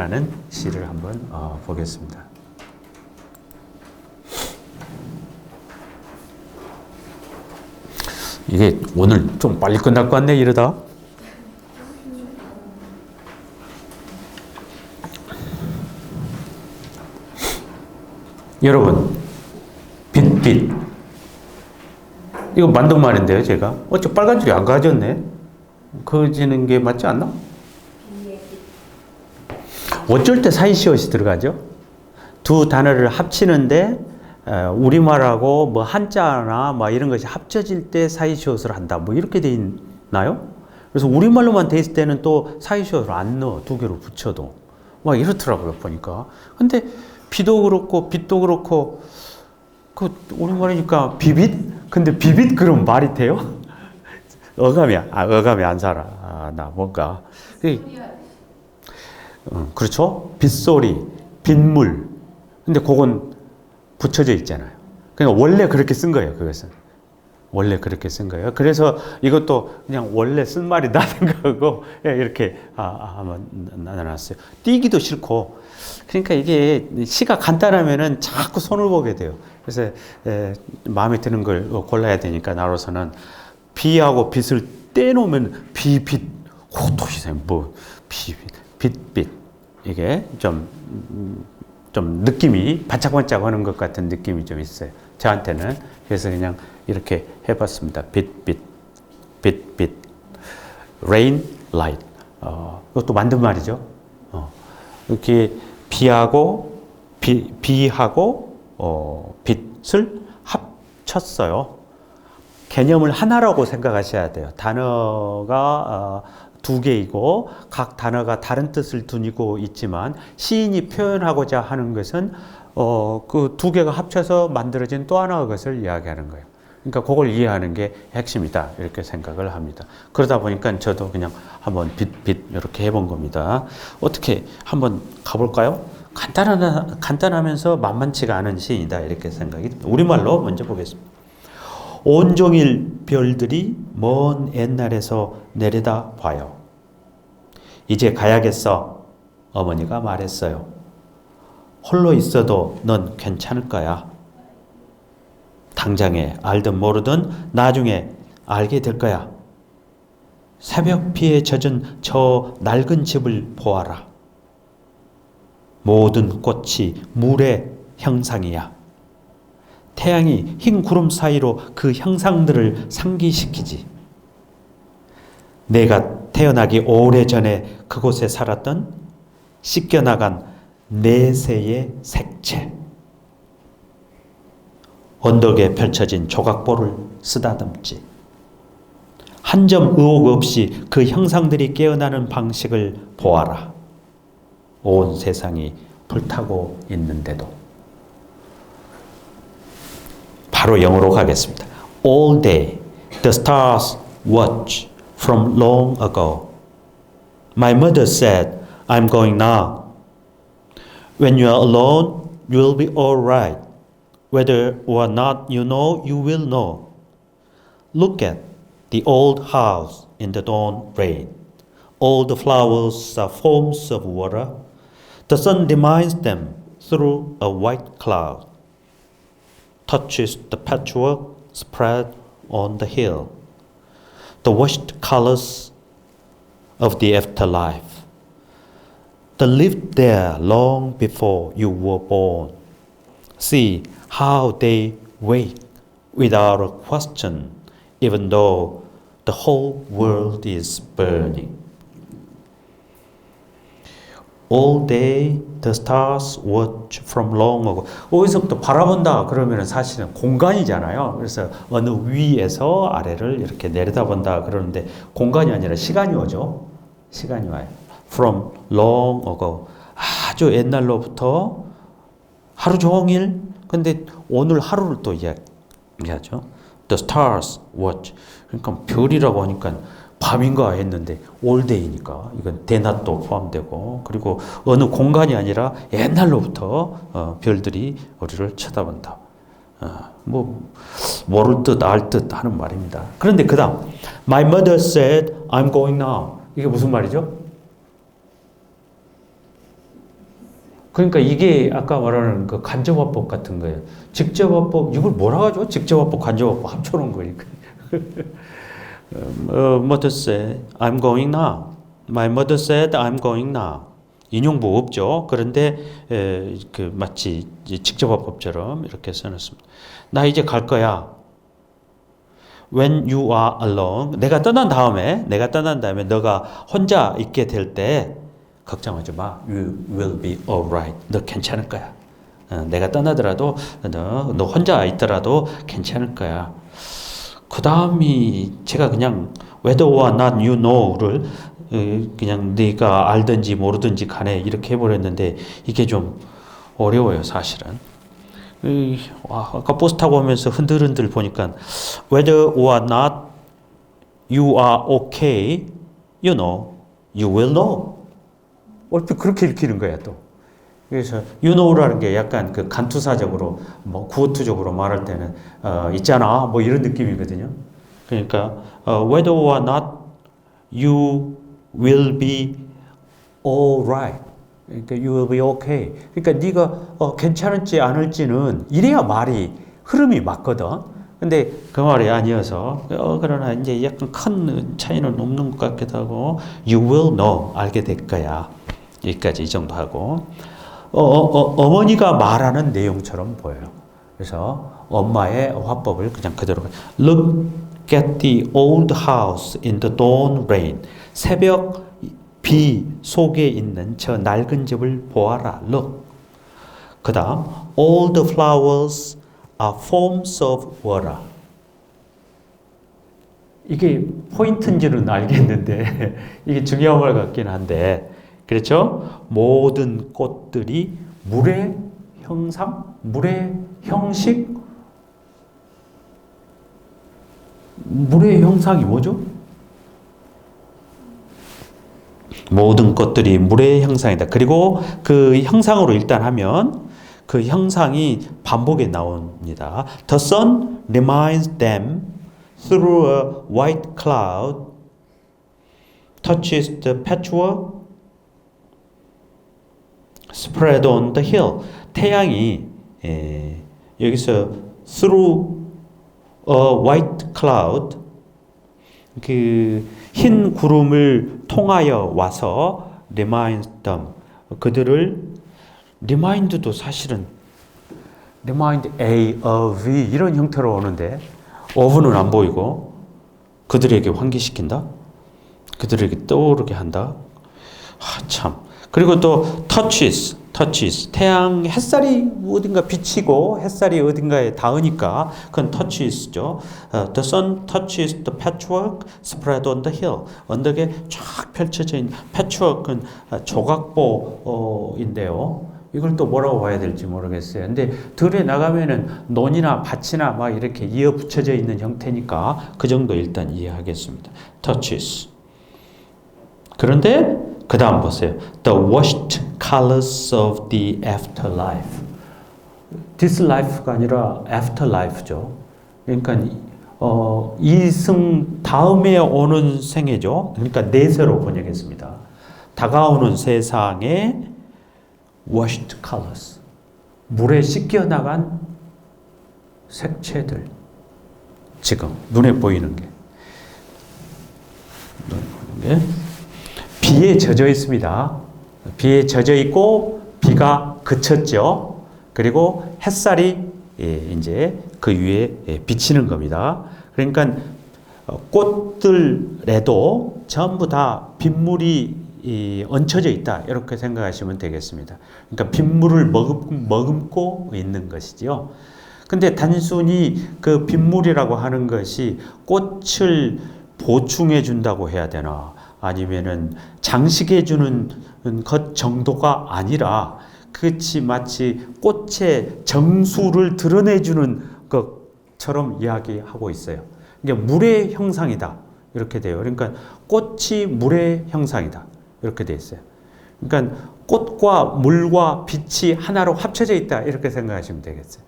햇빛이라는 시를 한번 보겠습니다. 이게 오늘 좀 빨리 끝날 것 같네 이러다. 여러분, 빛. 이거 만든 말인데요, 제가. 어째 빨간 줄이 안 가졌네? 그어지는 게 맞지 않나? 어쩔 때 사이시옷이 들어가죠? 두 단어를 합치는데, 우리말하고 뭐 한자나 뭐 이런 것이 합쳐질 때 사이시옷을 한다. 뭐 이렇게 돼 있나요? 그래서 우리말로만 돼 있을 때는 또 사이시옷을 안 넣어. 두 개로 붙여도. 막 이렇더라고요, 보니까. 근데 비도 그렇고, 빛도 그렇고, 우리말이니까 비빗? 근데 비빗 그럼 말이 돼요? 어감이 안 살아. 나 뭔가. 그렇죠? 빗소리, 빗물. 근데 그건 붙여져 있잖아요. 그러니까 원래 그렇게 쓴 거예요, 그것은. 원래 그렇게 쓴 거예요. 그래서 이것도 그냥 원래 쓴 말이 나는 거고, 이렇게 한번 나눠놨어요. 띄기도 싫고. 그러니까 이게 시가 간단하면은 자꾸 손을 보게 돼요. 그래서 마음에 드는 걸 골라야 되니까 나로서는 비하고 빛을 떼놓으면 비빛, 호토시생 뭐 빛 이게 좀 느낌이 반짝반짝 하는 것 같은 느낌이 좀 있어요. 저한테는. 그래서 그냥 이렇게 해봤습니다. 빛, rain, light. 이것도 만든 말이죠. 이렇게 비하고 빛을 합쳤어요. 개념을 하나라고 생각하셔야 돼요. 단어가 두 개이고 각 단어가 다른 뜻을 두고 있지만 시인이 표현하고자 하는 것은 그 두 개가 합쳐서 만들어진 또 하나의 것을 이야기하는 거예요. 그러니까 그걸 이해하는 게 핵심이다 이렇게 생각을 합니다. 그러다 보니까 저도 그냥 한번 빛 이렇게 해본 겁니다. 어떻게 한번 가볼까요? 간단하면서 만만치가 않은 시이다 이렇게 생각이 듭니다. 우리말로 먼저 보겠습니다. 온종일 별들이 먼 옛날에서 내려다 봐요. 이제 가야겠어. 어머니가 말했어요. 홀로 있어도 넌 괜찮을 거야. 당장에 알든 모르든 나중에 알게 될 거야. 새벽 비에 젖은 저 낡은 집을 보아라. 모든 꽃이 물의 형상이야. 태양이 흰 구름 사이로 그 형상들을 상기시키지. 내가 태어나기 오래전에 그곳에 살았던 씻겨나간 내세의 색채. 언덕에 펼쳐진 조각보를 쓰다듬지. 한 점 의혹 없이 그 형상들이 깨어나는 방식을 보아라. 온 세상이 불타고 있는데도. 바로 영어로 가겠습니다. All day the stars watch from long ago. My mother said, I'm going now. When you are alone, you'll be all right. Whether or not you know, you will know. Look at the old house in the dawn rain. All the flowers are forms of water. The sun dims them through a white cloud. Touches the patchwork spread on the hill. The washed colors of the afterlife. They lived there long before you were born. See how they wait without a question, even though the whole world is burning. All day the stars watch from long ago. 어디서부터 바라본다 그러면 사실은 공간이잖아요. 그래서 어느 위에서 아래를 이렇게 내려다본다 그러는데 공간이 아니라 시간이 오죠. 시간이 와요. From long ago. 아주 옛날로부터 하루 종일. 근데 오늘 하루를 또 이야기하죠. The stars watch. 그러니까 별이라고 하니까 밤인가 했는데 all day니까 이건 대낮도 포함되고 그리고 어느 공간이 아니라 옛날로부터 별들이 우리를 쳐다본다. 뭐 모를 듯 알 듯 하는 말입니다. 그런데 그 다음 My mother said I'm going now. 이게 무슨 말이죠? 그러니까 이게 아까 말하는 그 간접화법 같은 거예요. 직접화법, 이걸 뭐라고 하죠? 직접화법, 간접화법 합쳐놓은 거니까. Mother said, I'm going now. My mother said, I'm going now. 인용부 없죠. 그런데 그 마치 직접화법처럼 이렇게 써놨습니다. 나 이제 갈 거야. When you are alone, 내가 떠난 다음에 너가 혼자 있게 될 때 걱정하지 마. You will be alright. 너 괜찮을 거야. 내가 떠나더라도 너 혼자 있더라도 괜찮을 거야. 그 다음이 제가 그냥 whether or not you know를 그냥 네가 알든지 모르든지 간에 이렇게 해버렸는데 이게 좀 어려워요, 사실은. 아까 버스 타고 오면서 흔들흔들 보니까 whether or not you are okay, you know, you will know. 얼핏 그렇게 읽히는 거야 또. 그래서 you know라는 게 약간 그 간투사적으로 뭐 구어투적으로 말할 때는 있잖아 뭐 이런 느낌이거든요. 그러니까 whether or not you will be alright. 그러니까 you will be okay. 그러니까 네가 괜찮을지 않을지는 이래야 말이 흐름이 맞거든. 근데 그 말이 아니어서 그러나 이제 약간 큰 차이는 없는 것 같기도 하고 you will know 알게 될 거야. 여기까지 이 정도 하고 어머니가 말하는 내용처럼 보여요. 그래서 엄마의 화법을 그냥 그대로 Look at the old house in the dawn rain. 새벽 비 속에 있는 저 낡은 집을 보아라. Look. 그 다음 All the flowers are forms of water. 이게 포인트인지는 알겠는데 이게 중요한 말 같긴 한데 그렇죠? 모든 꽃들이 물의 형상, 물의 형식, 물의 형상이 뭐죠? 모든 꽃들이 물의 형상이다. 그리고 그 형상으로 일단 하면 그 형상이 반복에 나옵니다. The sun reminds them through a white cloud, touches the patchwork, spread on the hill. 태양이 여기서 through a white cloud 그 흰 구름을 통하여 와서 remind them 그들을 remind도 사실은 remind A of 이런 형태로 오는데 of는 안 보이고 그들에게 환기시킨다. 그들에게 떠오르게 한다. 참. 그리고 또 touches 태양 햇살이 어딘가 비치고 햇살이 어딘가에 닿으니까 그건 touches죠. The sun touches the patchwork spread on the hill. 언덕에 쫙 펼쳐져 있는 patchwork은 조각보인데요. 이걸 또 뭐라고 봐야 될지 모르겠어요. 근데 들에 나가면은 논이나 밭이나 막 이렇게 이어 붙여져 있는 형태니까 그 정도 일단 이해하겠습니다. touches. 그런데 그 다음 보세요. The washed colors of the afterlife. This life가 아니라 afterlife죠. 그러니까 이승 다음에 오는 생애죠. 그러니까 내세로 번역했습니다. 다가오는 세상의 washed colors. 물에 씻겨 나간 색채들. 지금 눈에 보이는 게. 비에 젖어 있습니다. 비에 젖어 있고 비가 그쳤죠. 그리고 햇살이 이제 그 위에 비치는 겁니다. 그러니까 꽃들에도 전부 다 빗물이 얹혀져 있다. 이렇게 생각하시면 되겠습니다. 그러니까 빗물을 머금고 있는 것이죠. 근데 단순히 그 빗물이라고 하는 것이 꽃을 보충해 준다고 해야 되나? 아니면은 장식해 주는 것 정도가 아니라 그치 마치 꽃의 정수를 드러내 주는 것처럼 이야기하고 있어요. 그러니까 물의 형상이다. 이렇게 돼요. 그러니까 꽃이 물의 형상이다. 이렇게 돼 있어요. 그러니까 꽃과 물과 빛이 하나로 합쳐져 있다. 이렇게 생각하시면 되겠어요.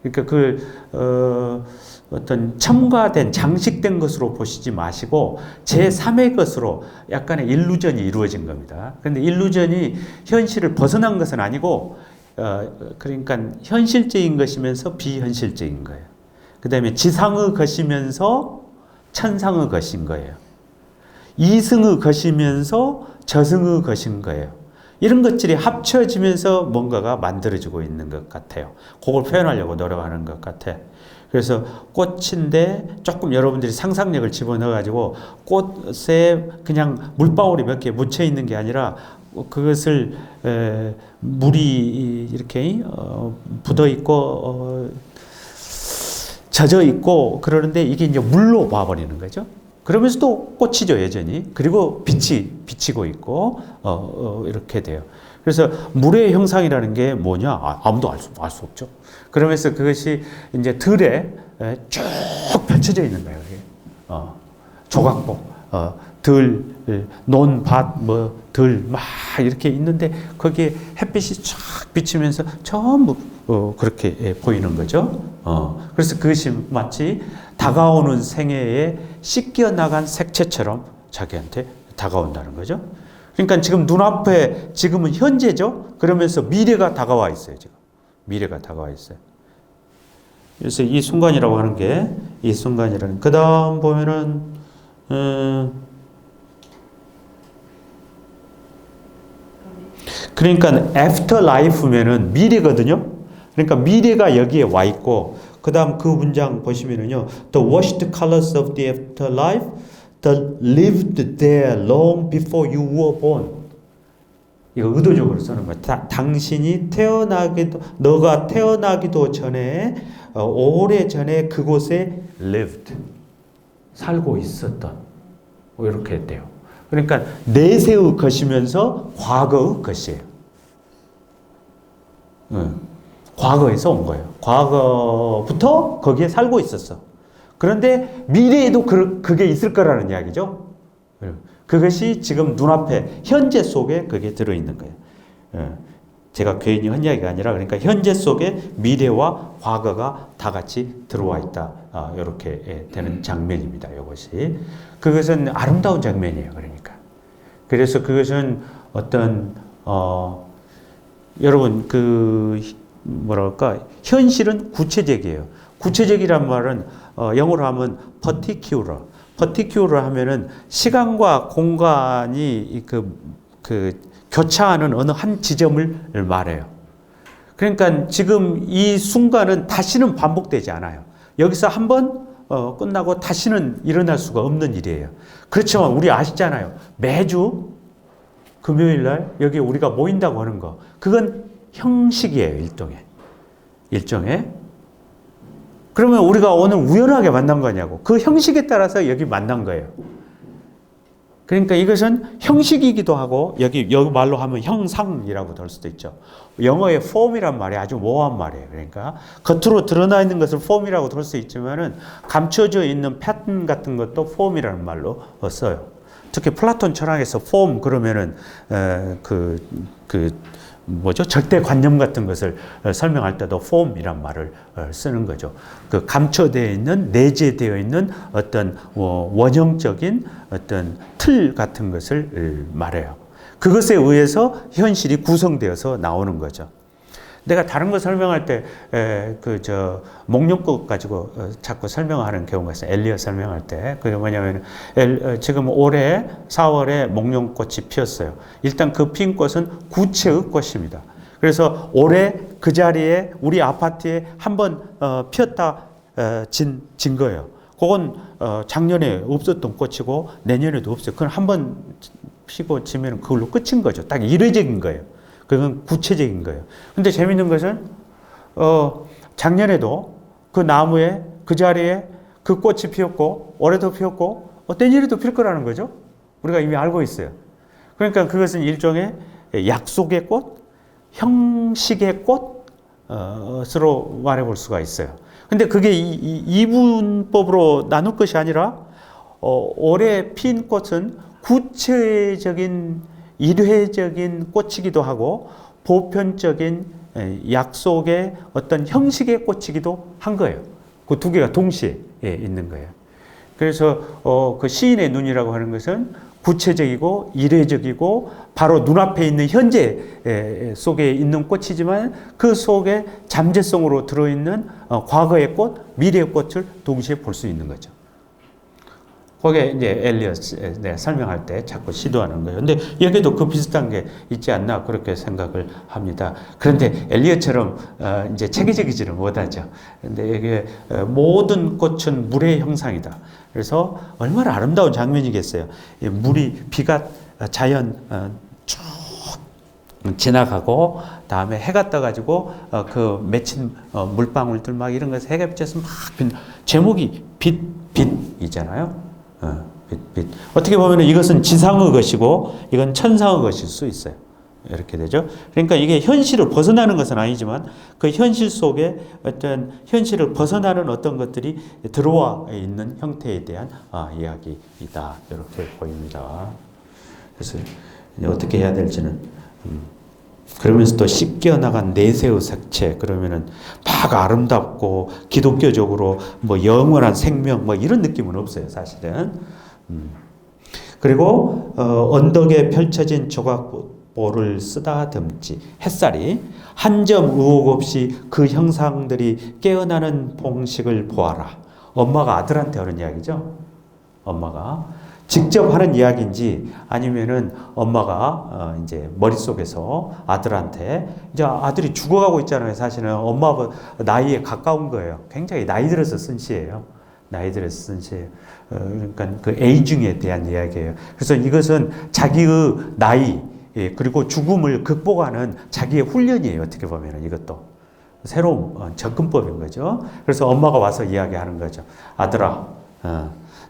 그러니까 어떤 첨가된 장식된 것으로 보시지 마시고 제3의 것으로 약간의 일루전이 이루어진 겁니다. 그런데 일루전이 현실을 벗어난 것은 아니고 그러니까 현실적인 것이면서 비현실적인 거예요. 그 다음에 지상의 것이면서 천상의 것인 거예요. 이승의 것이면서 저승의 것인 거예요. 이런 것들이 합쳐지면서 뭔가가 만들어지고 있는 것 같아요. 그걸 표현하려고 노력하는 것 같아. 그래서 꽃인데 조금 여러분들이 상상력을 집어넣어가지고 꽃에 그냥 물방울이 몇 개 묻혀 있는 게 아니라 그것을 물이 이렇게 묻어 있고 젖어 있고 그러는데 이게 이제 물로 봐버리는 거죠. 그러면서도 꽃이죠, 여전히. 그리고 빛이 비치고 있고 이렇게 돼요. 그래서 물의 형상이라는 게 뭐냐? 아무도 알 수 없죠. 그러면서 그것이 이제 들에 쭉 펼쳐져 있는 거예요. 조각복, 들, 논, 밭, 들, 막 이렇게 있는데 거기에 햇빛이 쫙 비치면서 전부 그렇게 보이는 거죠. 그래서 그것이 마치 다가오는 생애에 씻겨 나간 색채처럼 자기한테 다가온다는 거죠. 그러니까 지금 눈앞에 지금은 현재죠. 그러면서 미래가 다가와 있어요. 지금 미래가 다가와 있어요. 그래서 이 순간이라고 하는 게 이 순간이라는. 그 다음 보면은 그러니까 after life면은 미래거든요. 그러니까 미래가 여기에 와 있고 그 다음 그 문장 보시면은요. The washed colors of the afterlife that lived there long before you were born. 이거 의도적으로 쓰는 거야. 당신이 너가 태어나기도 전에 오래 전에 그곳에 lived 살고 있었던 이렇게 했대요. 그러니까 내세의 것이면서 과거의 것이에요. 과거에서 온 거예요. 과거부터 거기에 살고 있었어. 그런데 미래에도 그게 있을 거라는 이야기죠. 그것이 지금 눈앞에 현재 속에 그게 들어있는 거예요. 제가 괜히 한 이야기가 아니라 그러니까 현재 속에 미래와 과거가 다 같이 들어와 있다. 이렇게 되는 장면입니다. 이것이. 그것은 아름다운 장면이에요. 그러니까. 그래서 그것은 어떤 여러분 뭐랄까 현실은 구체적이에요. 구체적이란 말은 영어로 하면 particular. particular 하면은 시간과 공간이 교차하는 어느 한 지점을 말해요. 그러니까 지금 이 순간은 다시는 반복되지 않아요. 여기서 한번 끝나고 다시는 일어날 수가 없는 일이에요. 그렇지만 우리 아시잖아요. 매주 금요일 날 여기 우리가 모인다고 하는 거. 그건 형식이에요. 일종의. 그러면 우리가 오늘 우연하게 만난 거냐고. 그 형식에 따라서 여기 만난 거예요. 그러니까 이것은 형식이기도 하고 여기 말로 하면 형상이라고 될 수도 있죠. 영어의 form이란 말이 아주 모호한 말이에요. 그러니까 겉으로 드러나 있는 것을 form이라고 들 수 있지만은 감춰져 있는 패턴 같은 것도 form이라는 말로 써요. 특히 플라톤 철학에서 form 그러면은 절대관념 같은 것을 설명할 때도 form이란 말을 쓰는 거죠. 그 감춰되어 있는, 내재되어 있는 어떤 원형적인 어떤 틀 같은 것을 말해요. 그것에 의해서 현실이 구성되어서 나오는 거죠. 내가 다른 거 설명할 때 목련꽃 가지고 자꾸 설명하는 경우가 있어요. 엘리엇 설명할 때. 그게 뭐냐면 지금 올해 4월에 목련꽃이 피었어요. 일단 그 핀 꽃은 구체의 꽃입니다. 그래서 올해 그 자리에 우리 아파트에 한번 피었다 진 거예요. 그건 작년에 없었던 꽃이고 내년에도 없어요. 그건 한번 피고 지면 그걸로 끝인 거죠. 딱 일회적인 거예요. 그건 구체적인 거예요. 근데 재밌는 것은, 작년에도 그 나무에, 그 자리에 그 꽃이 피었고, 올해도 피었고, 내년에도 필 거라는 거죠. 우리가 이미 알고 있어요. 그러니까 그것은 일종의 약속의 꽃, 형식의 꽃으로 말해볼 수가 있어요. 근데 그게 이분법으로 나눌 것이 아니라, 올해 핀 꽃은 구체적인 일회적인 꽃이기도 하고 보편적인 약속의 어떤 형식에 꽂히기도 한 거예요. 그 두 개가 동시에 있는 거예요. 그래서 그 시인의 눈이라고 하는 것은 구체적이고 이례적이고 바로 눈앞에 있는 현재 속에 있는 꽃이지만 그 속에 잠재성으로 들어있는 과거의 꽃, 미래의 꽃을 동시에 볼 수 있는 거죠. 거기에 이제 엘리엇 내가 설명할 때 자꾸 시도하는 거예요. 근데 여기도 그 비슷한 게 있지 않나 그렇게 생각을 합니다. 그런데 엘리엇처럼 이제 체계적이지는 못하죠. 근데 이게 모든 꽃은 물의 형상이다. 그래서 얼마나 아름다운 장면이겠어요. 물이 비가 자연 쭉 지나가고 다음에 해가 떠가지고 그 맺힌 물방울들 막 이런 것에 해가 비쳐서 막 제목이 빛이잖아요. 빛. 어떻게 보면 이것은 지상의 것이고 이건 천상의 것일 수 있어요. 이렇게 되죠. 그러니까 이게 현실을 벗어나는 것은 아니지만 그 현실 속에 어떤 현실을 벗어나는 어떤 것들이 들어와 있는 형태에 대한 이야기이다. 이렇게 보입니다. 그래서 어떻게 해야 될지는 그러면서 또 씻겨 나간 내세의 색채 그러면은 막 아름답고 기독교적으로 뭐 영원한 생명 뭐 이런 느낌은 없어요 사실은. 그리고 언덕에 펼쳐진 조각보를 쓰다듬지 햇살이 한 점 의혹 없이 그 형상들이 깨어나는 봉식을 보아라. 엄마가 아들한테 하는 이야기죠. 엄마가 직접 하는 이야기인지 아니면은 엄마가 이제 머릿속에서 아들한테 이제 아들이 죽어가고 있잖아요. 사실은 엄마가 나이에 가까운 거예요. 굉장히 나이 들어서 쓴 시예요. 나이 들어서 쓴 시예요. 그러니까 그 에이징에 대한 이야기예요. 그래서 이것은 자기의 나이 그리고 죽음을 극복하는 자기의 훈련이에요. 어떻게 보면은 이것도 새로운 접근법인 거죠. 그래서 엄마가 와서 이야기하는 거죠. 아들아.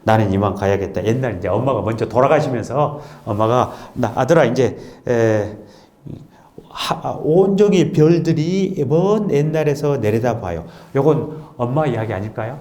나는 이만 가야겠다. 옛날 이제 엄마가 먼저 돌아가시면서 엄마가 아들아 이제 온종일 별들이 먼 옛날에서 내려다봐요. 요건 엄마 이야기 아닐까요?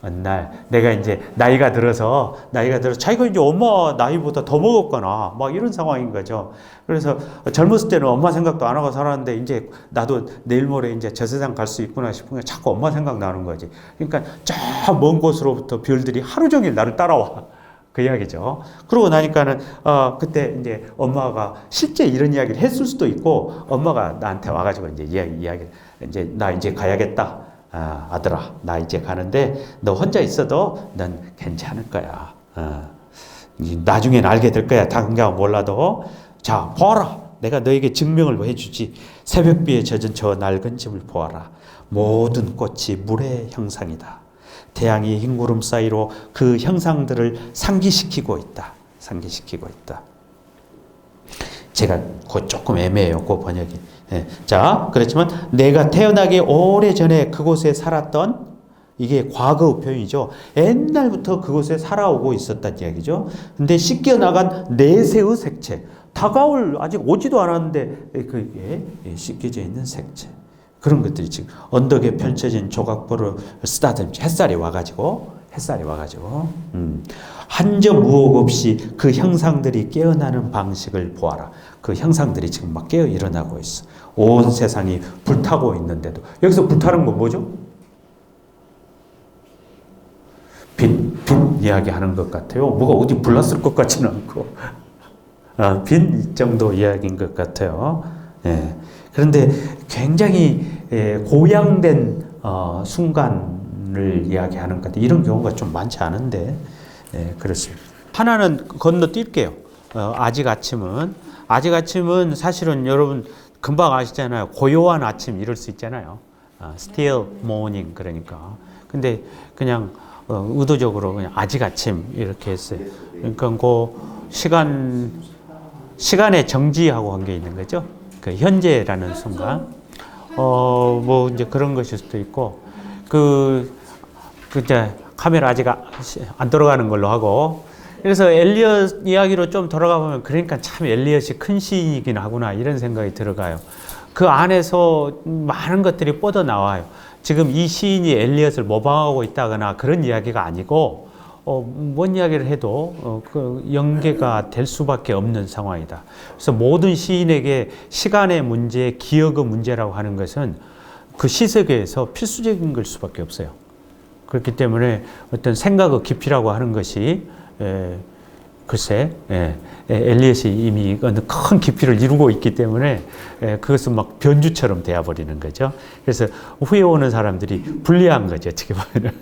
어느 날 내가 이제 나이가 들어서 자기가 이제 엄마 나이보다 더 먹었거나 막 이런 상황인 거죠. 그래서 젊었을 때는 엄마 생각도 안 하고 살았는데 이제 나도 내일 모레 이제 저 세상 갈 수 있구나 싶은 게 자꾸 엄마 생각 나는 거지. 그러니까 저 먼 곳으로부터 별들이 하루 종일 나를 따라와. 그 이야기죠. 그러고 나니까는 그때 이제 엄마가 실제 이런 이야기를 했을 수도 있고 엄마가 나한테 와가지고 이제 이야기 이제 나 이제 가야겠다. 아들아, 나 이제 가는데 너 혼자 있어도 넌 괜찮을 거야. 나중엔 알게 될 거야. 당장 몰라도. 자, 보아라. 내가 너에게 증명을 해주지. 새벽비에 젖은 저 낡은 집을 보아라. 모든 꽃이 물의 형상이다. 태양이 흰 구름 사이로 그 형상들을 상기시키고 있다. 상기시키고 있다. 제가 조금 애매해요. 그 번역이. 자, 그렇지만 내가 태어나기 오래전에 그곳에 살았던 이게 과거 표현이죠. 옛날부터 그곳에 살아오고 있었다는 이야기죠. 근데 씻겨 나간 내세의 색채. 다가올 아직 오지도 않았는데 그게 씻겨져 있는 색채. 그런 것들이 지금 언덕에 펼쳐진 조각보를 쓰다듬지 햇살이 와가지고 한 점 의혹 없이 그 형상들이 깨어나는 방식을 보아라. 그 형상들이 지금 막 깨어 일어나고 있어. 온 세상이 불타고 있는데도 여기서 불타는 건 뭐죠? 빛 이야기하는 것 같아요. 뭐가 어디 불났을 것 같지는 않고 빛 정도 이야기인 것 같아요. 예. 그런데 굉장히 고양된 순간을 이야기하는 것 같아요. 이런 경우가 좀 많지 않은데 그렇습니다. 하나는 건너뛸게요. 아직 아침은 사실은 여러분 금방 아시잖아요. 고요한 아침 이럴 수 있잖아요. still morning 그러니까. 근데 그냥 의도적으로 그냥 아직 아침 이렇게 했어요. 그러니까 그 시간의 정지하고 관계 있는 거죠. 그 현재라는 순간. 뭐 이제 그런 것일 수도 있고 이제 카메라 아직 안 돌아가는 걸로 하고. 그래서 엘리엇 이야기로 좀 돌아가 보면 그러니까 참 엘리엇이 큰 시인이긴 하구나 이런 생각이 들어가요. 그 안에서 많은 것들이 뻗어 나와요. 지금 이 시인이 엘리엇을 모방하고 있다거나 그런 이야기가 아니고 뭔 이야기를 해도 그 연계가 될 수밖에 없는 상황이다. 그래서 모든 시인에게 시간의 문제, 기억의 문제라고 하는 것은 그 시세계에서 필수적인 걸 수밖에 없어요. 그렇기 때문에 어떤 생각의 깊이라고 하는 것이 글쎄 엘리엇이 이미 큰 깊이를 이루고 있기 때문에 그것은 막 변주처럼 되어버리는 거죠. 그래서 후에 오는 사람들이 불리한 거죠. 어떻게 보면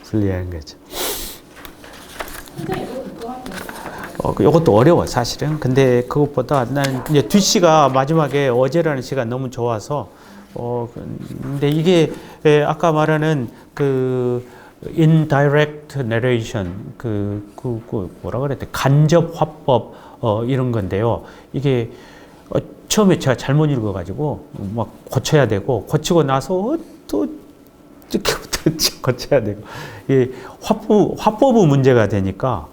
불리한 거죠. 이것도 어려워 사실은. 근데 그것보다 난 이제 뒷시가 마지막에 어제라는 시가 너무 좋아서 근데 이게 아까 말하는 그 indirect narration 그 뭐라 그랬대 간접 화법 이런 건데요. 이게 처음에 제가 잘못 읽어가지고 막 고쳐야 되고 고치고 나서 또 고쳐야 되고 이 화법의 문제가 되니까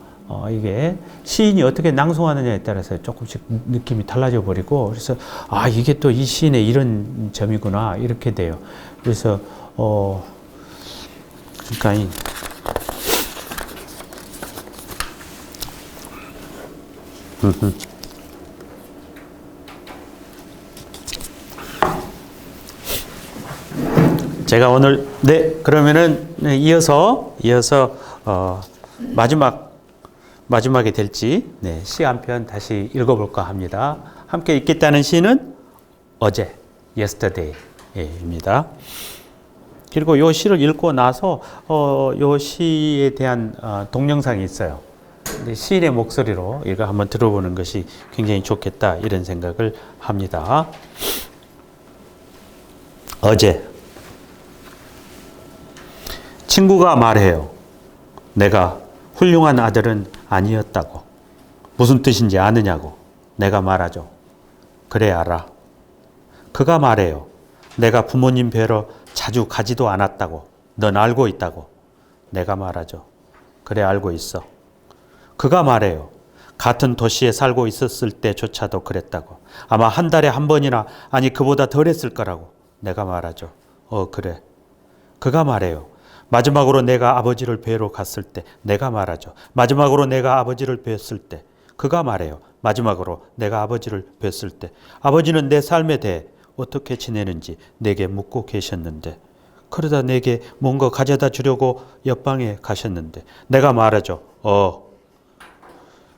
이게 시인이 어떻게 낭송하느냐에 따라서 조금씩 느낌이 달라져 버리고 그래서 이게 또 이 시인의 이런 점이구나 이렇게 돼요. 그래서 그러니까 제가 오늘 그러면은 이어서 마지막에 될지 시 한 편 다시 읽어볼까 합니다. 함께 읽겠다는 시는 어제 yesterday입니다. 그리고 이 시를 읽고 나서 이 시에 대한 동영상이 있어요. 근데 시인의 목소리로 이거 한번 들어보는 것이 굉장히 좋겠다 이런 생각을 합니다. 어제 친구가 말해요. 내가 훌륭한 아들은 아니었다고. 무슨 뜻인지 아느냐고. 내가 말하죠. 그래 알아. 그가 말해요. 내가 부모님 뵈러 자주 가지도 않았다고. 넌 알고 있다고. 내가 말하죠. 그래 알고 있어. 그가 말해요. 같은 도시에 살고 있었을 때조차도 그랬다고. 아마 한 달에 한 번이나 아니 그보다 덜 했을 거라고. 내가 말하죠. 그래. 그가 말해요. 마지막으로 내가 아버지를 뵈러 갔을 때 내가 말하죠. 마지막으로 내가 아버지를 뵀을 때 그가 말해요. 마지막으로 내가 아버지를 뵀을 때 아버지는 내 삶에 대해 어떻게 지내는지 내게 묻고 계셨는데 그러다 내게 뭔가 가져다 주려고 옆방에 가셨는데 내가 말하죠.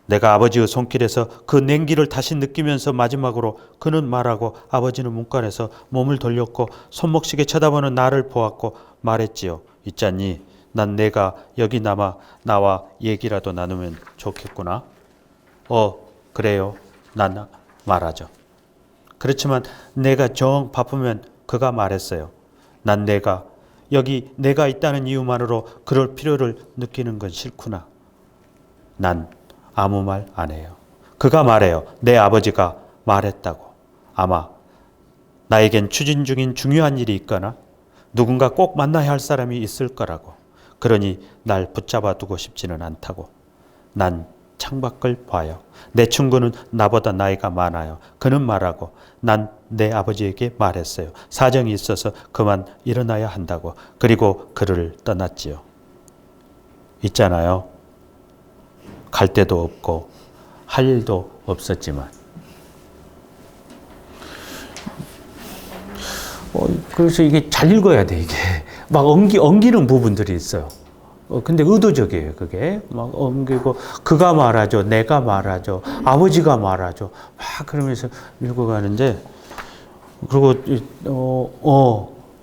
내가 아버지의 손길에서 그 냉기를 다시 느끼면서 마지막으로 그는 말하고 아버지는 문간에서 몸을 돌렸고 손목시계 쳐다보는 나를 보았고 말했지요. 있잖니 난 내가 여기 남아 나와 얘기라도 나누면 좋겠구나. 그래요. 난 말하죠. 그렇지만 내가 정 바쁘면 그가 말했어요. 난 내가 여기 내가 있다는 이유만으로 그럴 필요를 느끼는 건 싫구나. 난 아무 말 안 해요. 그가 말해요. 내 아버지가 말했다고. 아마 나에겐 추진 중인 중요한 일이 있거나 누군가 꼭 만나야 할 사람이 있을 거라고. 그러니 날 붙잡아 두고 싶지는 않다고. 난 창밖을 봐요. 내 친구는 나보다 나이가 많아요. 그는 말하고 난 내 아버지에게 말했어요. 사정이 있어서 그만 일어나야 한다고. 그리고 그를 떠났지요. 있잖아요. 갈 데도 없고 할 일도 없었지만 그래서 이게 잘 읽어야 돼. 이게 막 엉기는 부분들이 있어요. 근데 의도적이에요. 그게 막 엉기고 그가 말하죠. 내가 말하죠. 아버지가 말하죠. 막 그러면서 읽어가는데 그리고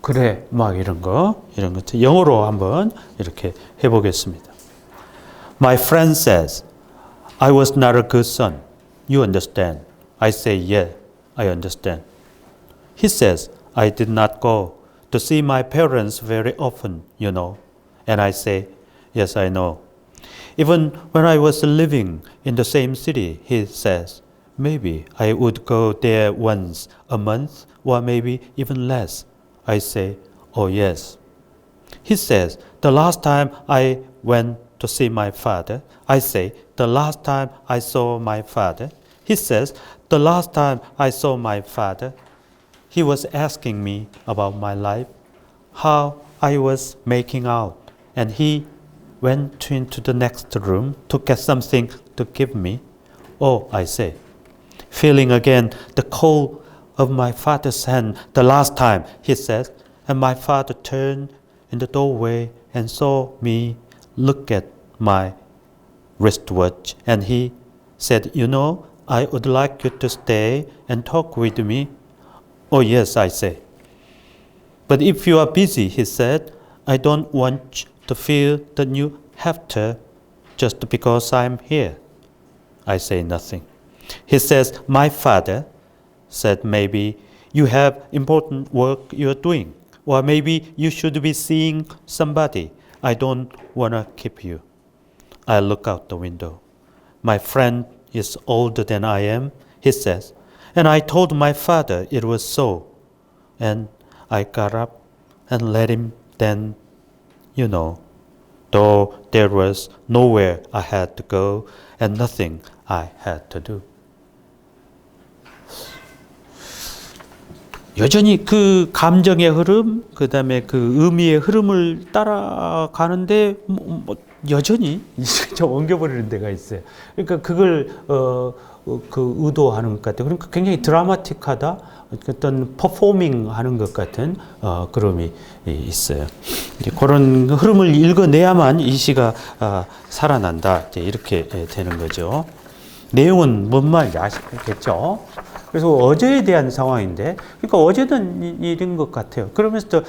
그래 막 이런 것들 영어로 한번 이렇게 해보겠습니다. My friend says, I was not a good son. You understand? I say, yeah, I understand. He says, I did not go to see my parents very often, you know. And I say, yes, I know. Even when I was living in the same city, he says, maybe I would go there once a month or maybe even less. I say, oh, yes. He says, the last time I went to see my father, I say, the last time I saw my father. He says, the last time I saw my father, he was asking me about my life, how I was making out, and he went into the next room to get something to give me. Oh, I say, feeling again the cold of my father's hand the last time, he said, and my father turned in the doorway and saw me look at my wristwatch, and he said, you know, I would like you to stay and talk with me. Oh, yes, I say. But if you are busy, he said, I don't want to feel that you have to just because I'm here. I say nothing. He says, my father said maybe you have important work you're doing, or maybe you should be seeing somebody. I don't want to keep you. I look out the window. My friend is older than I am, he says, and I told my father it was so. And I got up and let him then, you know, though there was nowhere I had to go and nothing I had to do. 여전히 그 감정의 흐름, 그 다음에 그 의미의 흐름을 따라가는데 여전히 좀 엉겨버리는 데가 있어요. 그러니까 그걸 그 의도하는 것 같아요. 그러니까 굉장히 드라마틱하다, 어떤 퍼포밍 하는 것 같은 그림이 있어요. 그런 흐름을 읽어내야만 이 시가 살아난다, 이렇게 되는 거죠. 내용은 뭔 말인지 아시겠죠? 그래서 어제에 대한 상황인데, 그러니까 어제는 일인 것 같아요. 그러면서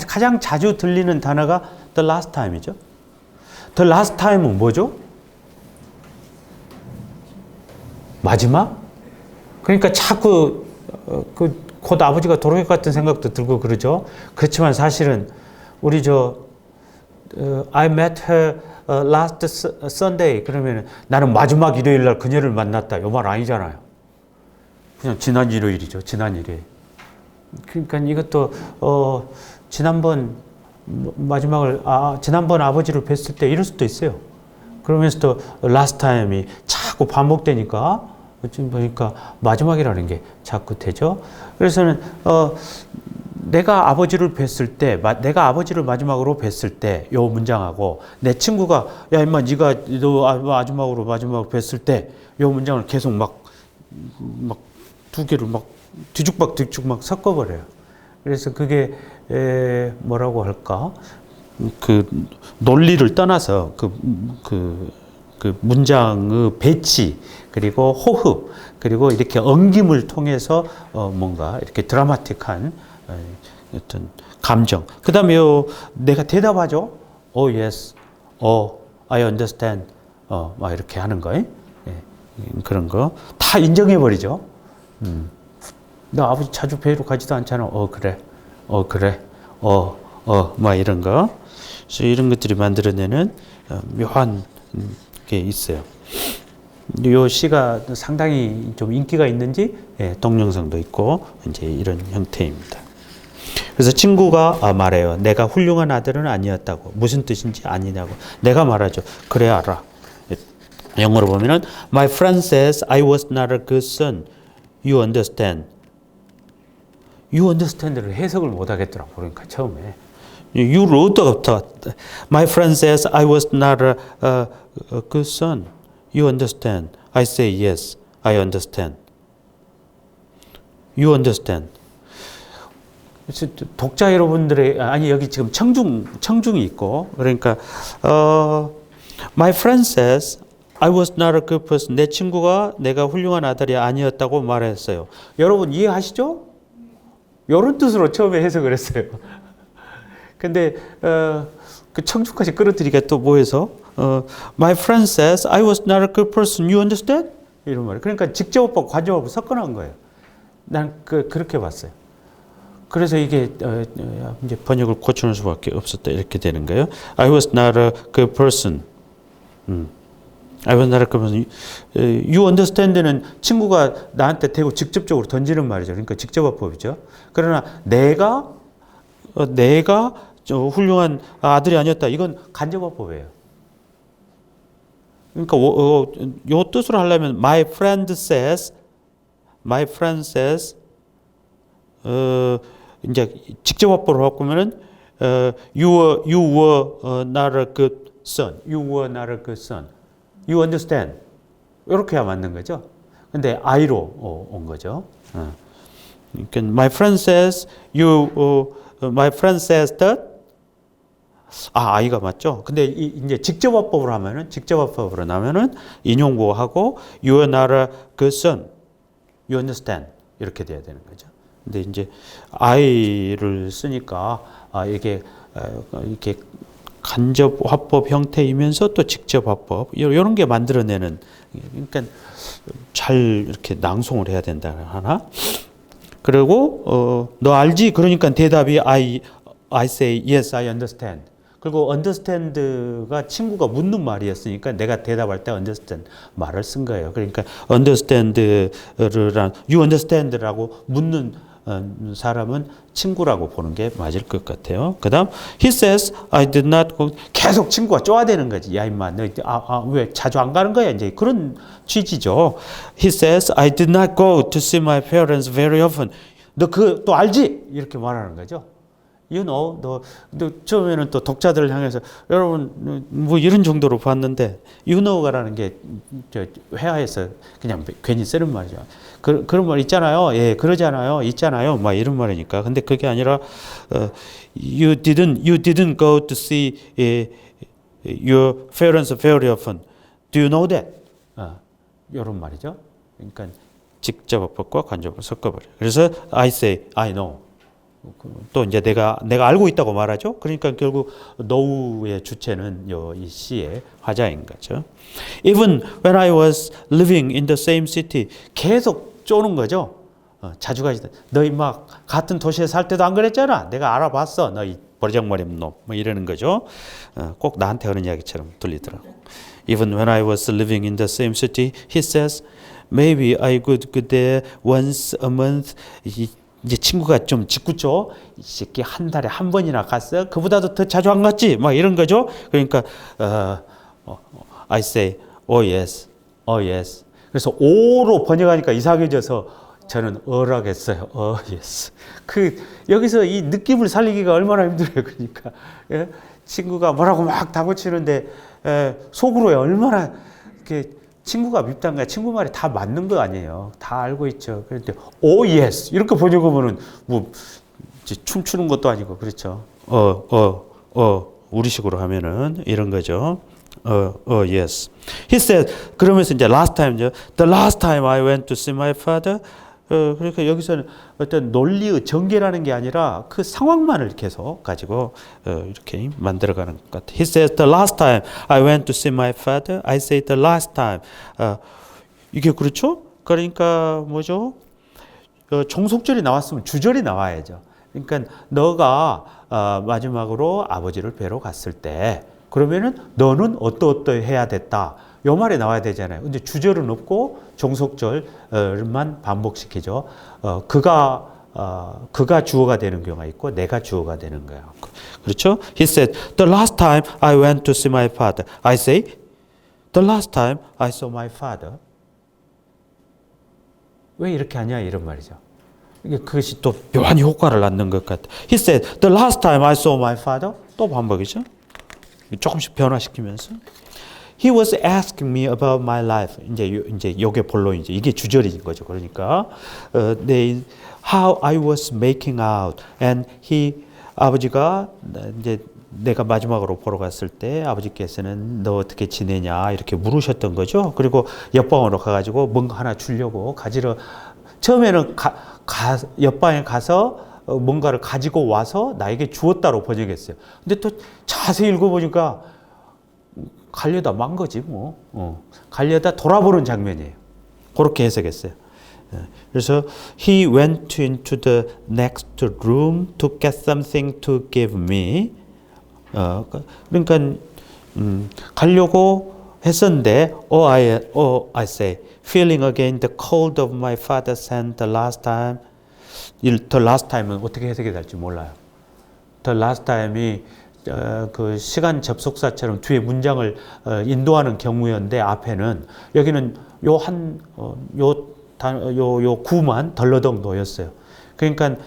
가장 자주 들리는 단어가 the last time이죠. the last time은 뭐죠? 마지막? 그러니까 자꾸 곧 아버지가 돌아올 것 같은 생각도 들고 그러죠. 그렇지만 사실은 우리 I met her last Sunday 그러면 나는 마지막 일요일 날 그녀를 만났다, 이 말 아니잖아요. 그냥 지난 일요일이죠. 지난 일요일. 그러니까 이것도 지난번 마지막을 지난번 아버지를 뵀을 때 이럴 수도 있어요. 그러면서 또 last time이 자꾸 반복되니까 지금 보니까 마지막이라는 게 자꾸 되죠. 그래서는 내가 아버지를 뵀을 때, 내가 아버지를 마지막으로 뵀을 때, 요 문장하고 내 친구가 야 임마 네가 너 마지막으로 뵀을 때, 요 문장을 계속 막 두 개를 막 뒤죽박 섞어버려요. 그래서 그게 뭐라고 할까? 그 논리를 떠나서 그 문장의 배치, 그리고 호흡, 그리고 이렇게 엉김을 통해서 뭔가 이렇게 드라마틱한 어떤 감정. 그 다음에 내가 대답하죠. Oh yes, I understand. 막 이렇게 하는 거, 그런 거 다 인정해버리죠. 나 아버지 자주 뵈러 가지도 않잖아. 그래. 막 이런 거. 그래서 이런 것들이 만들어내는 묘한 게 있어요. 이 시가 상당히 좀 인기가 있는지 동영상도 있고 이제 이런 형태입니다. 그래서 친구가 말해요. 내가 훌륭한 아들은 아니었다고. 무슨 뜻인지 아니냐고. 내가 말하죠. 그래 알아. 영어로 보면은 My friend says I was not a good son. You understand. You understand를 해석을 못 하겠더라고. 그러니까 처음에. You를 어디다가 My friend says I was not a good son. You understand. I say yes. I understand. You understand. 독자 여러분들의 여기 지금 청중이 있고 그러니까 My friend says I was not a good person. 내 친구가 내가 훌륭한 아들이 아니었다고 말했어요. 여러분 이해하시죠? 이런 뜻으로 처음에 해석을 했어요. 근데 그 청중까지 끌어들이기가 또 뭐해서 My friend says I was not a good person. You understand? 이런 말이에요. 그러니까 직접하고 관접하고 섞어놓은 거예요. 난 그렇게 봤어요. 그래서 이게 이제 번역을 고치는 수밖에 없었다 이렇게 되는 거예요. I was not a good person. I was not a good person. You understand는 친구가 나한테 대고 직접적으로 던지는 말이죠. 그러니까 직접화법이죠. 그러나 내가 훌륭한 아들이 아니었다. 이건 간접화법이에요. 그러니까 요 뜻으로 하려면 my friend says 이제 직접화법으로 바꾸면은 you were not a good son. You were not a good son. You understand? 이렇게 해야 맞는 거죠. 근데 I로 온 거죠. 그러니까 my friend says my friend says that I가 맞죠. 근데 이제 직접어법으로 하면은 인용보하고 you are not a good son. You understand? 이렇게 돼야 되는 거죠. 근데 이제 I를 쓰니까 이게 이렇게 간접 화법 형태이면서 또 직접 화법 이런 게 만들어내는 그러니까 잘 이렇게 낭송을 해야 된다 하나. 그리고 너 알지? 그러니까 대답이 I say yes, I understand. 그리고 understand가 친구가 묻는 말이었으니까 내가 대답할 때 understand 말을 쓴 거예요. 그러니까 understand를 you understand라고 묻는 사람은 친구라고 보는 게 맞을 것 같아요. 그다음 he says I did not go. 계속 친구가 쪼아대는 거지. 야 임마 너 왜 자주 안 가는 거야? 이제 그런 취지죠. He says I did not go to see my parents very often. 너 그 또 알지? 이렇게 말하는 거죠. You know, 너 처음에는 또 독자들을 향해서 여러분 뭐 이런 정도로 봤는데 you know가라는 게 회화에서 그냥 괜히 쓰는 말이죠. 그런 말 있잖아요. 예, 그러잖아요. 있잖아요. 막 이런 말이니까. 근데 그게 아니라 you didn't go to see your parents very often. Do you know that? 이런 말이죠. 그러니까 직접어법과 간접어법 섞어버려. 그래서 I say I know. 또 이제 내가 알고 있다고 말하죠. 그러니까 결국 know의 주체는 이 시의 화자인 거죠. Even when I was living in the same city, 계속 쪼는 거죠. 자주 가시다. 너희 막 같은 도시에 살 때도 안 그랬잖아. 내가 알아봤어. 너희 버리장머리 놈. 뭐 이러는 거죠. 꼭 나한테 하는 이야기처럼 들리더라고. Even when I was living in the same city, he says, maybe I could go there once a month. 이제 친구가 좀 짓궂죠. 이 새끼 한 달에 한 번이나 갔어. 그보다도 더 자주 안 갔지. 막 이런 거죠. 그러니까 I say, oh yes, oh yes. 그래서 o로 번역하니까 이상해져서 저는 어라겠어요. Oh yes. 여기서 이 느낌을 살리기가 얼마나 힘들어요. 그러니까 예? 친구가 뭐라고 막 다고치는데 속으로 얼마나 이렇게 친구가 밉단가 친구 말이 다 맞는 거 아니에요. 다 알고 있죠. 그런데 oh yes 이렇게 번역하면은 뭐 춤추는 것도 아니고 그렇죠. 우리식으로 하면은 이런 거죠. yes. He said 그러면서 이제 last time죠. The last time I went to see my father. 그러니까 여기서는 어떤 논리의 전개라는 게 아니라 그 상황만을 계속 가지고 이렇게 만들어가는 것 같아요. He says the last time I went to see my father, I say the last time. 이게 그렇죠? 그러니까 뭐죠? 종속절이 나왔으면 주절이 나와야죠. 그러니까 너가 마지막으로 아버지를 뵈러 갔을 때 그러면은 너는 어떠해야 됐다. 요 말이 나와야 되잖아요. 근데 주절은 없고 종속절만 반복시키죠. 그가 주어가 되는 경우가 있고 내가 주어가 되는 거야. 그렇죠? He said, the last time I went to see my father. I say, the last time I saw my father. 왜 이렇게 하냐 이런 말이죠. 그것이 또 묘한 효과를 낳는 것 같아. He said, the last time I saw my father. 또 반복이죠. 조금씩 변화시키면서. He was asking me about my life. 이제 요게 본론이죠. 이게 주절인 거죠. 그러니까 how I was making out. And 아버지가 이제 내가 마지막으로 보러 갔을 때 아버지께서는 너 어떻게 지내냐 이렇게 물으셨던 거죠. 그리고 옆방으로 가가지고 뭔가 하나 주려고 가지러 처음에는 옆방에 가서 뭔가를 가지고 와서 나에게 주었다로 번역했어요. 근데 또 자세히 읽어보니까 가려다 만 거지 뭐. 가려다 돌아보는 장면이에요. 그렇게 해석했어요. 그래서 he went into the next room to get something to give me. 그러니까 가려고 했었는데 I say feeling again the cold of my father's hand the last time. The last time은 어떻게 해석이 될지 몰라요. The last time이 그 시간 접속사처럼 뒤에 문장을 인도하는 경우였는데 앞에는 여기는 요 구만 덜러덩 놓였어요. 그러니까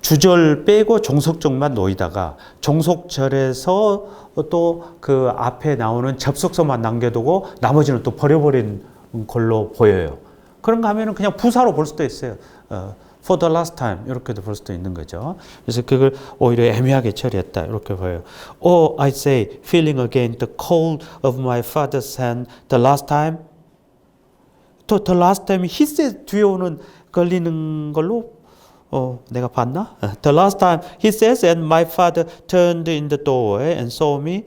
주절 빼고 종속절만 놓이다가 종속절에서 또 그 앞에 나오는 접속사만 남겨두고 나머지는 또 버려버린 걸로 보여요. 그런가 하면은 그냥 부사로 볼 수도 있어요. For the last time 이렇게도 볼 수도 있는 거죠. 그래서 그걸 오히려 애매하게 처리했다 이렇게 보여요. Oh, I say, feeling again the cold of my father's hand the last time. 또 the last time he said 뒤에 오는 걸리는 걸로 내가 봤나? The last time he says and my father turned in the doorway and saw me.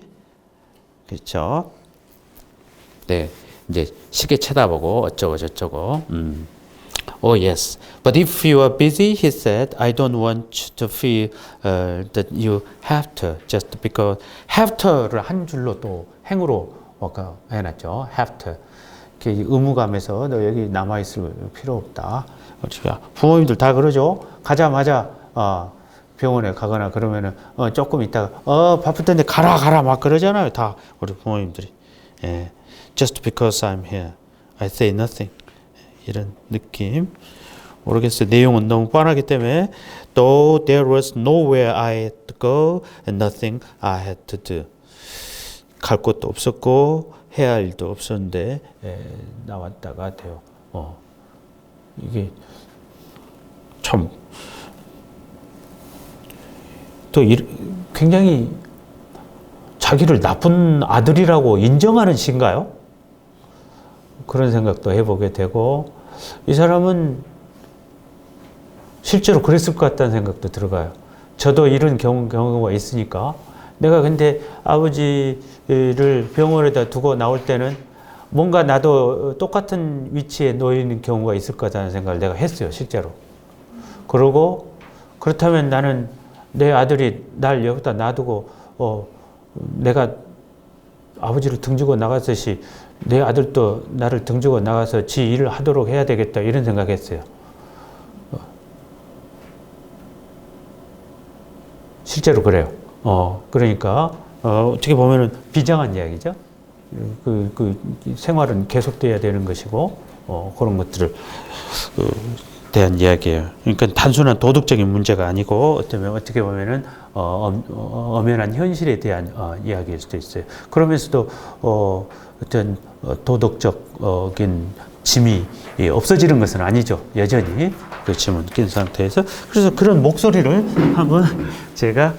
그렇죠. 네, 이제 시계 쳐다보고 어쩌고 저쩌고. Oh yes, but if you are busy, he said, I don't want you to feel that you have to just because have to를 한 줄로 또 행으로 해놨죠. have to. 의무감에서 너 여기 남아 있을 필요 없다. 부모님들 다 그러죠. 가자마자 병원에 가거나 그러면은 조금 있다가 바쁠 텐데 가라 막 그러잖아요. 다 우리 부모님들이. 예. Just because I'm here, I say nothing. 이런 느낌. 모르겠어요. 내용은 너무 뻔하기 때문에 Though there was nowhere I had to go and nothing I had to do. 갈 곳도 없었고 해야 할 일도 없었는데 나왔다가 돼요. 이게 참 또 굉장히 자기를 나쁜 아들이라고 인정하는 시인가요? 그런 생각도 해보게 되고 이 사람은 실제로 그랬을 것 같다는 생각도 들어가요. 저도 이런 경우가 있으니까 내가 근데 아버지를 병원에다 두고 나올 때는 뭔가 나도 똑같은 위치에 놓이는 경우가 있을 거다는 생각을 내가 했어요. 실제로. 그러고 그렇다면 나는 내 아들이 날 여기다 놔두고 내가 아버지를 등지고 나갔듯이 내 아들도 나를 등지고 나가서 지 일을 하도록 해야 되겠다 이런 생각했어요. 실제로 그래요. 그러니까 어떻게 보면은 비장한 이야기죠. 그 생활은 계속돼야 되는 것이고 그런 것들을 대한 이야기예요. 그러니까 단순한 도덕적인 문제가 아니고 어떻게 보면은 엄연한 현실에 대한 이야기일 수도 있어요. 그러면서도 어떤 도덕적인 짐이 없어지는 것은 아니죠. 여전히 그 짐은 낀 상태에서 그래서 그런 목소리를 한번 제가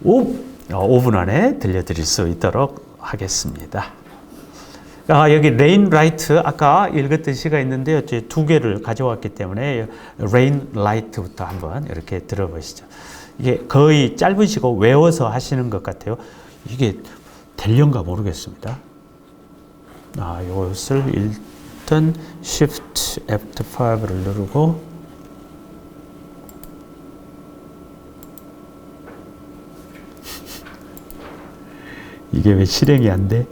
5분 안에 들려드릴 수 있도록 하겠습니다. 여기 레인 라이트 아까 읽었던 시가 있는데요. 두 개를 가져왔기 때문에 레인 라이트부터 한번 이렇게 들어보시죠. 이게 거의 짧은 시고 외워서 하시는 것 같아요. 이게 될련가 모르겠습니다. 이것을 일단 Shift F5를 누르고 이게 왜 실행이 안 돼?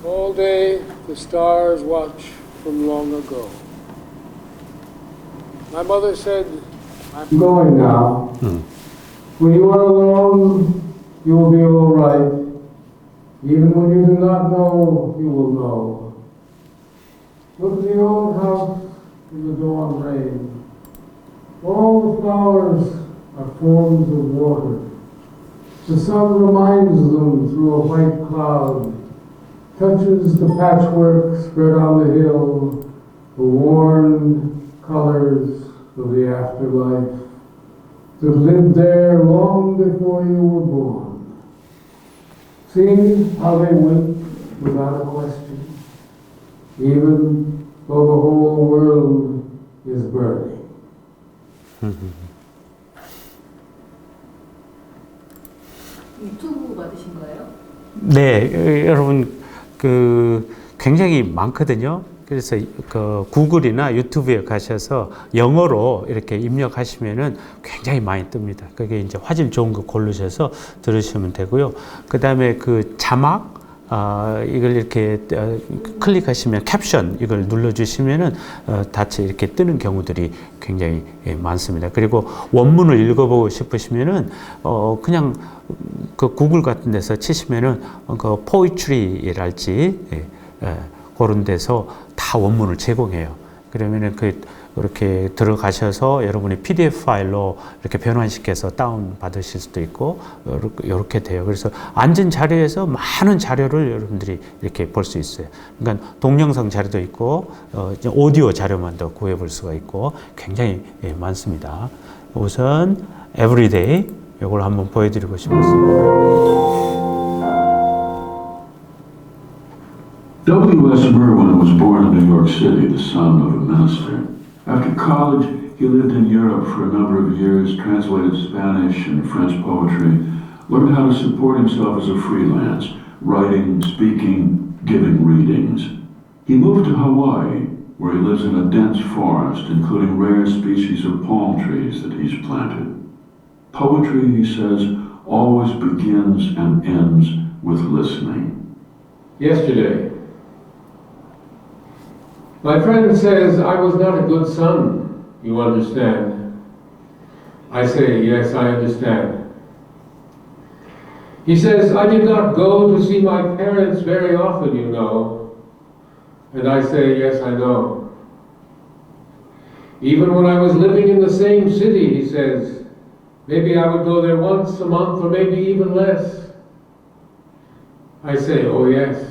All day the stars watch from long ago. My mother said, I'm going now. When you are alone, you will be all right. Even when you do not know, you will know. Look at the old house in the dawn rain. All the flowers are forms of water. The sun reminds them through a white cloud, touches the patchwork spread on the hill, the worn colors of the afterlife that lived there long before you were born. See how they wait without a question, even though the whole world is burning. 유튜브 받으신 거예요? 네, 여러분 굉장히 많거든요. 그래서 그 구글이나 유튜브에 가셔서 영어로 이렇게 입력하시면은 굉장히 많이 뜹니다. 그게 이제 화질 좋은 거 고르셔서 들으시면 되고요. 그 다음에 그 자막, 이걸 이렇게 클릭하시면 캡션 이걸 눌러주시면은 같이 이렇게 뜨는 경우들이 굉장히 많습니다. 그리고 원문을 읽어보고 싶으시면은 그냥 그 구글 같은 데서 치시면은 그 포이트리랄지 그런 데서 다 원문을 제공해요. 그러면은 이렇게 들어가셔서 여러분이 PDF 파일로 이렇게 변환시켜서 다운 받으실 수도 있고 이렇게 돼요. 그래서 앉은 자리에서 많은 자료를 여러분들이 이렇게 볼 수 있어요. 그러니까 동영상 자료도 있고 오디오 자료만 더 구해 볼 수가 있고 굉장히 많습니다. 우선 Everyday 이걸 한번 보여드리고 싶었습니다. W.S. Merwin was born in New York City, the son of a minister. After college, he lived in Europe for a number of years, translated Spanish and French poetry, learned how to support himself as a freelance, writing, speaking, giving readings. He moved to Hawaii, where he lives in a dense forest, including rare species of palm trees that he's planted. Poetry, he says, always begins and ends with listening. Yesterday, my friend says I was not a good son, you understand. I say, yes, I understand. He says, I did not go to see my parents very often, you know. And I say, yes, I know. Even when I was living in the same city, he says, maybe I would go there once a month or maybe even less. I say, oh yes.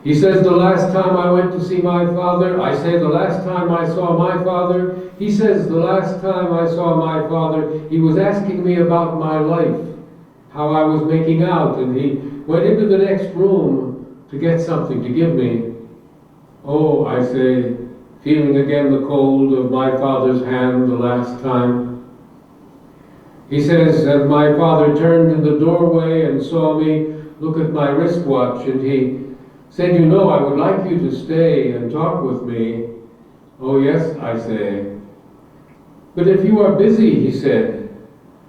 He says, the last time I went to see my father, I say, the last time I saw my father, he says, the last time I saw my father, he was asking me about my life, how I was making out, and he went into the next room to get something to give me. Oh, I say, feeling again the cold of my father's hand the last time. He says, and my father turned in the doorway and saw me look at my wristwatch, and he said, you know, I would like you to stay and talk with me. Oh, yes, I say. But if you are busy, he said,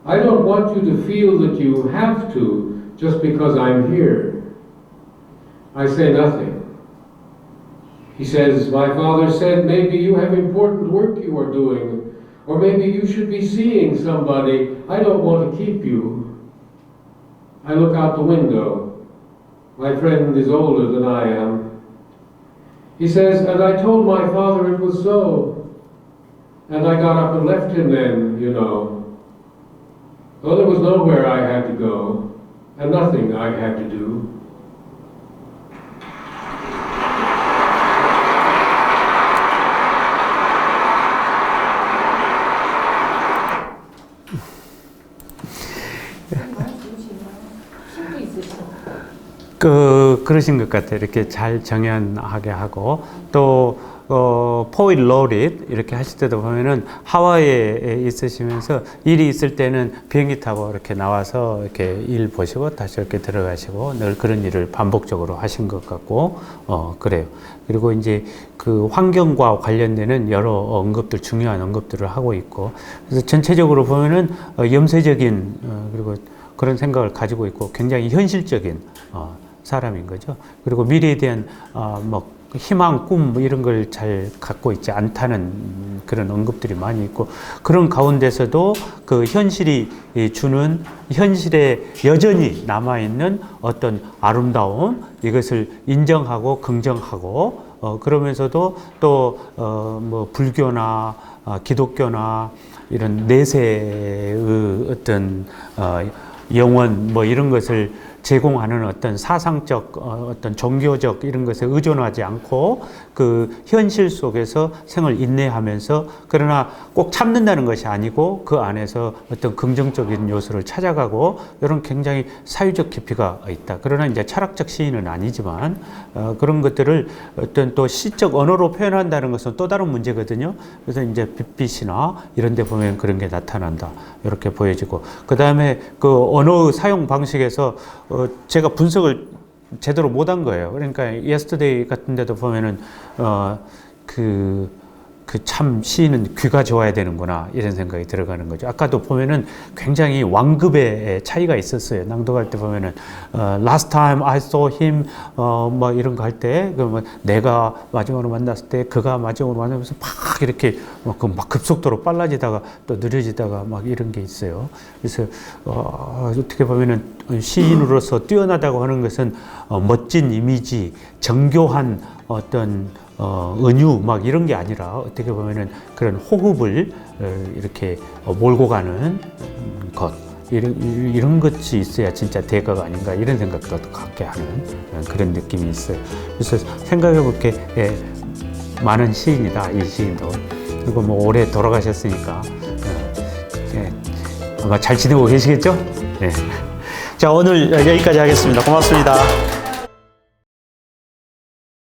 I don't want you to feel that you have to just because I'm here. I say nothing. He says, my father said, maybe you have important work you are doing, or maybe you should be seeing somebody. I don't want to keep you. I look out the window. My friend is older than I am. He says, and I told my father it was so. And I got up and left him then, you know. Though there was nowhere I had to go, and nothing I had to do. 그러신 것 같아요. 이렇게 잘 정연하게 하고, 또, 포일 로릿 이렇게 하실 때도 보면은 하와이에 있으시면서 일이 있을 때는 비행기 타고 이렇게 나와서 이렇게 일 보시고 다시 이렇게 들어가시고 늘 그런 일을 반복적으로 하신 것 같고, 그래요. 그리고 이제 그 환경과 관련되는 여러 언급들, 중요한 언급들을 하고 있고, 그래서 전체적으로 보면은 염세적인, 그리고 그런 생각을 가지고 있고 굉장히 현실적인, 사람인 거죠. 그리고 미래에 대한 뭐 희망, 꿈 뭐 이런 걸 잘 갖고 있지 않다는 그런 언급들이 많이 있고, 그런 가운데서도 그 현실이 주는, 현실에 여전히 남아있는 어떤 아름다움, 이것을 인정하고 긍정하고, 그러면서도 또 뭐 불교나 기독교나 이런 내세의 어떤 영원 뭐 이런 것을 제공하는 어떤 사상적, 어떤 종교적 이런 것에 의존하지 않고 그 현실 속에서 생을 인내하면서, 그러나 꼭 참는다는 것이 아니고 그 안에서 어떤 긍정적인 요소를 찾아가고, 이런 굉장히 사유적 깊이가 있다. 그러나 이제 철학적 시인은 아니지만 그런 것들을 어떤 또 시적 언어로 표현한다는 것은 또 다른 문제거든요. 그래서 이제 빛빛이나 이런 데 보면 그런 게 나타난다. 이렇게 보여지고, 그 다음에 그 언어의 사용 방식에서 제가 분석을 제대로 못한 거예요. 그러니까 yesterday 같은 데도 보면은 그 참 시인은 귀가 좋아야 되는구나 이런 생각이 들어가는 거죠. 아까도 보면은 굉장히 완급의 차이가 있었어요. 낭독할 때 보면은 last time I saw him 뭐 이런 거 할 때 그 내가 마지막으로 만났을 때 그가 마지막으로 만나면서 막 이렇게 막 급속도로 빨라지다가 또 느려지다가 막 이런 게 있어요. 그래서 어떻게 보면은 시인으로서 뛰어나다고 하는 것은 멋진 이미지, 정교한 어떤 은유 막 이런 게 아니라 어떻게 보면은 그런 호흡을 이렇게 몰고 가는 것 이런 것이 있어야 진짜 대가가 아닌가 이런 생각도 갖게 하는 그런 느낌이 있어요. 그래서 생각해 볼 게 많은 시인이다 이 시인도. 그리고 뭐 올해 돌아가셨으니까 아마 잘 지내고 계시겠죠? 네. 자 오늘 여기까지 하겠습니다. 고맙습니다.